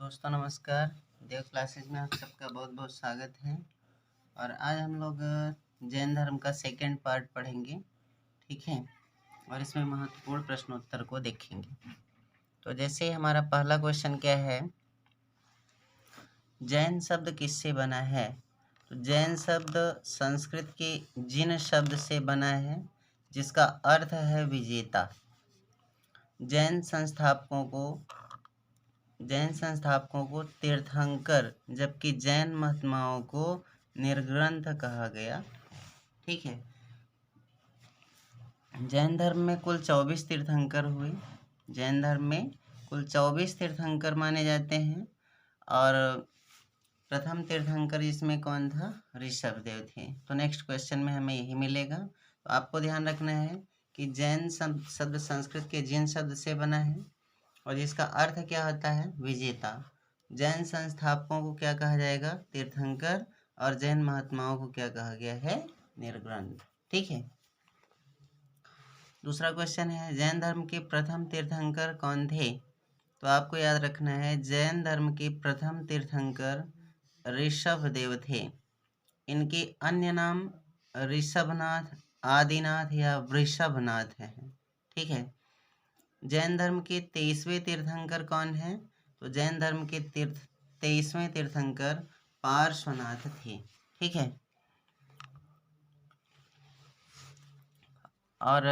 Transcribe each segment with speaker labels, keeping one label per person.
Speaker 1: दोस्तों नमस्कार। देव क्लासेज में आप सबका बहुत बहुत स्वागत है। और आज हम लोग जैन धर्म का सेकंड पार्ट पढ़ेंगे, ठीक है। और इसमें महत्वपूर्ण प्रश्नोत्तर को देखेंगे। तो जैसे हमारा पहला क्वेश्चन क्या है, जैन शब्द किससे बना है। तो जैन शब्द संस्कृत के जिन शब्द से बना है जिसका अर्थ है विजेता। जैन संस्थापकों को तीर्थंकर जबकि जैन महात्माओं को निर्ग्रंथ कहा गया, ठीक है। जैन धर्म में कुल 24 तीर्थंकर हुए। जैन धर्म में कुल 24 तीर्थंकर माने जाते हैं। और प्रथम तीर्थंकर इसमें कौन था, ऋषभदेव थे। तो नेक्स्ट क्वेश्चन में हमें यही मिलेगा। तो आपको ध्यान रखना है कि जैन शब्द संस्कृत के जिन शब्द से बना है और जिसका अर्थ क्या होता है, विजेता। जैन संस्थापकों को क्या कहा जाएगा, तीर्थंकर। और जैन महात्माओं को क्या कहा गया है, निर्ग्रंथ, ठीक है। दूसरा क्वेश्चन है, जैन धर्म के प्रथम तीर्थंकर कौन थे। तो आपको याद रखना है, जैन धर्म के प्रथम तीर्थंकर ऋषभदेव थे। इनके अन्य नाम ऋषभनाथ, आदिनाथ या वृषभनाथ है, ठीक है। जैन धर्म के 23वें तीर्थंकर कौन है। तो जैन धर्म के 23वें तीर्थंकर पार्श्वनाथ थे, ठीक है। और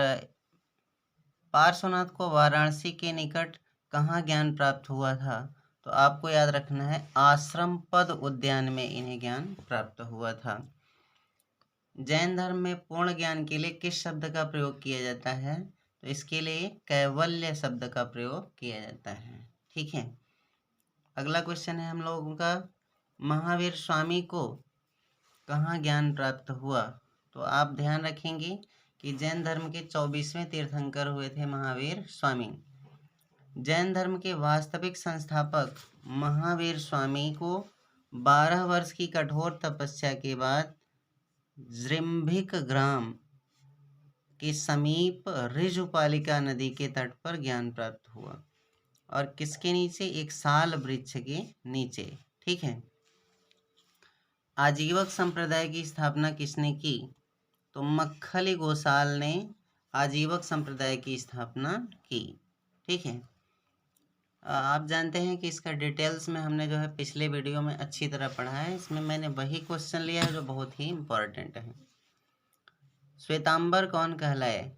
Speaker 1: पार्श्वनाथ को वाराणसी के निकट कहाँ ज्ञान प्राप्त हुआ था। तो आपको याद रखना है, आश्रम पद उद्यान में इन्हें ज्ञान प्राप्त हुआ था। जैन धर्म में पूर्ण ज्ञान के लिए किस शब्द का प्रयोग किया जाता है। तो इसके लिए कैवल्य शब्द का प्रयोग किया जाता है, ठीक है। अगला क्वेश्चन है हम लोगों का, महावीर स्वामी को कहाँ ज्ञान प्राप्त हुआ। तो आप ध्यान रखेंगे कि जैन धर्म के 24वें तीर्थंकर हुए थे महावीर स्वामी। जैन धर्म के वास्तविक संस्थापक महावीर स्वामी को 12 वर्ष की कठोर तपस्या के बाद जृंभिक ग्राम के समीप ऋजुपालिका नदी के तट पर ज्ञान प्राप्त हुआ। और किसके नीचे, एक साल वृक्ष के नीचे, ठीक है। आजीवक संप्रदाय की स्थापना किसने की। तो मक्खली गोसाल ने आजीवक संप्रदाय की स्थापना की, ठीक है। आप जानते हैं कि इसका डिटेल्स में हमने जो है पिछले वीडियो में अच्छी तरह पढ़ा है। इसमें मैंने वही क्वेश्चन लिया है जो बहुत ही इम्पोर्टेंट है। श्वेतांबर कौन कहलाए।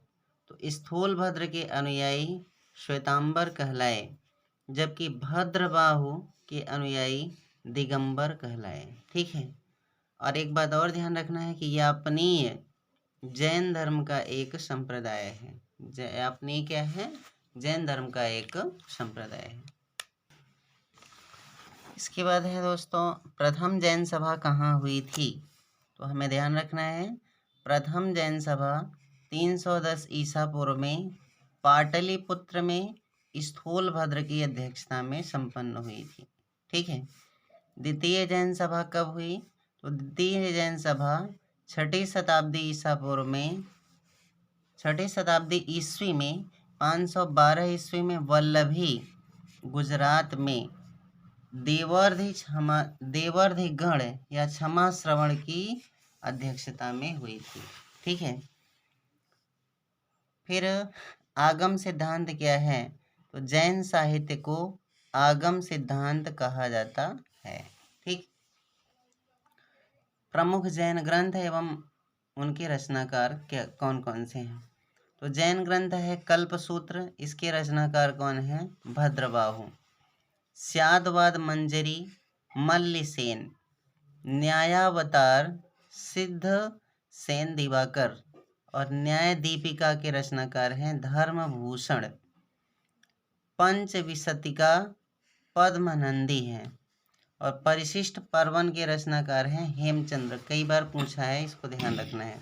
Speaker 1: तो स्थूलभद्र के अनुयायी श्वेतांबर कहलाए, जबकि भद्रबाहु के अनुयायी दिगंबर कहलाए, ठीक है। और एक बात और ध्यान रखना है कि यापनीय जैन धर्म का एक संप्रदाय है। यापनीय क्या है, जैन धर्म का एक संप्रदाय है। इसके बाद है दोस्तों, प्रथम जैन सभा कहाँ हुई थी। तो हमें ध्यान रखना है, प्रथम जैन सभा 310 ईसा पूर्व में पाटलिपुत्र में स्थूलभद्र की अध्यक्षता में संपन्न हुई थी, ठीक है। द्वितीय जैन सभा कब हुई। तो द्वितीय जैन सभा 6ठी शताब्दी ईसा पूर्व में, 6ठी शताब्दी ईस्वी में 512 ईस्वी में वल्लभी गुजरात में देवर्धि गण या क्षमा श्रवण की अध्यक्षता में हुई थी, ठीक है। फिर आगम सिद्धांत क्या है। तो जैन साहित्य को आगम सिद्धांत कहा जाता है, ठीक। प्रमुख जैन ग्रंथ एवं उनके रचनाकार क्या कौन कौन से हैं। तो जैन ग्रंथ है कल्पसूत्र, इसके रचनाकार कौन है, भद्रबाहु। स्यादवाद मंजरी मल्लिसेन, न्यायावतार सिद्ध सेन दिवाकर और न्याय दीपिका के रचनाकार हैं धर्मभूषण। पंचविंशतिका पद्मनंदी हैं। और परिशिष्ट पर्वन के रचनाकार हैं हेमचंद्र। कई बार पूछा है, इसको ध्यान रखना है।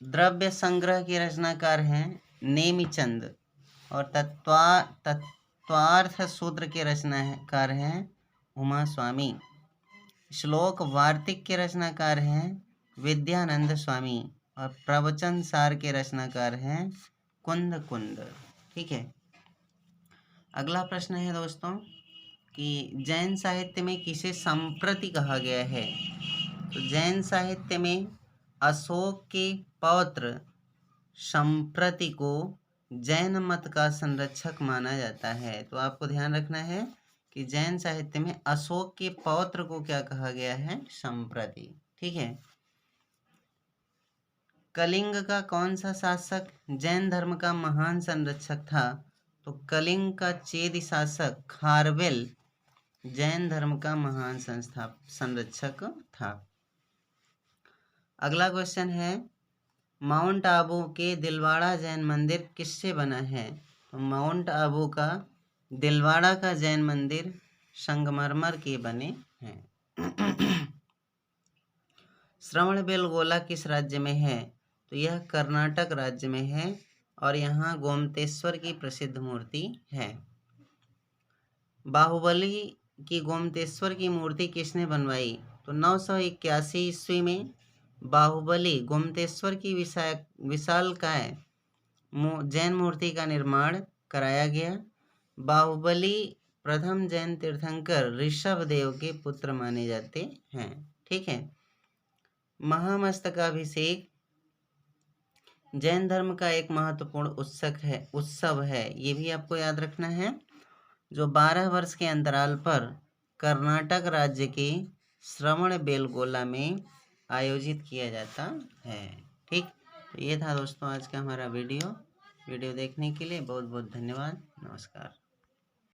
Speaker 1: द्रव्य संग्रह के रचनाकार हैं नेमिचंद। और तत्वार्थ सूत्र के रचनाकार हैं उमा स्वामी। श्लोक वार्तिक के रचनाकार हैं विद्यानंद स्वामी। और प्रवचन सार के रचनाकार हैं कुंद, ठीक है। अगला प्रश्न है दोस्तों, कि जैन साहित्य में किसे संप्रति कहा गया है। तो जैन साहित्य में अशोक के पौत्र संप्रति को जैन मत का संरक्षक माना जाता है। तो आपको ध्यान रखना है कि जैन साहित्य में अशोक के पौत्र को क्या कहा गया है, संप्रति। ठीक है। कलिंग का कौन सा शासक जैन धर्म का महान संरक्षक था। तो कलिंग का चेदी शासक खारवेल जैन धर्म का महान संरक्षक था। अगला क्वेश्चन है, माउंट आबू के दिलवाड़ा जैन मंदिर किससे बना है। तो माउंट आबू का दिलवाड़ा का जैन मंदिर संगमरमर के बने हैं। श्रवणबेलगोला किस राज्य में है। तो यह कर्नाटक राज्य में है और यहाँ गोमतेश्वर की प्रसिद्ध मूर्ति है। बाहुबली की गोमतेश्वर की मूर्ति किसने बनवाई। तो 981 ईस्वी में बाहुबली गोमतेश्वर की विशालकाय जैन मूर्ति का निर्माण कराया गया। बाहुबली प्रथम जैन तीर्थंकर ऋषभ देव के पुत्र माने जाते हैं। ठीक है। महामस्तकाभिषेक जैन धर्म का एक महत्वपूर्ण उत्सव है। ये भी आपको याद रखना है, जो 12 वर्ष के अंतराल पर कर्नाटक राज्य के श्रवणबेलगोला में आयोजित किया जाता है। ठीक, तो ये था दोस्तों आज का हमारा वीडियो देखने के लिए बहुत बहुत धन्यवाद। नमस्कार।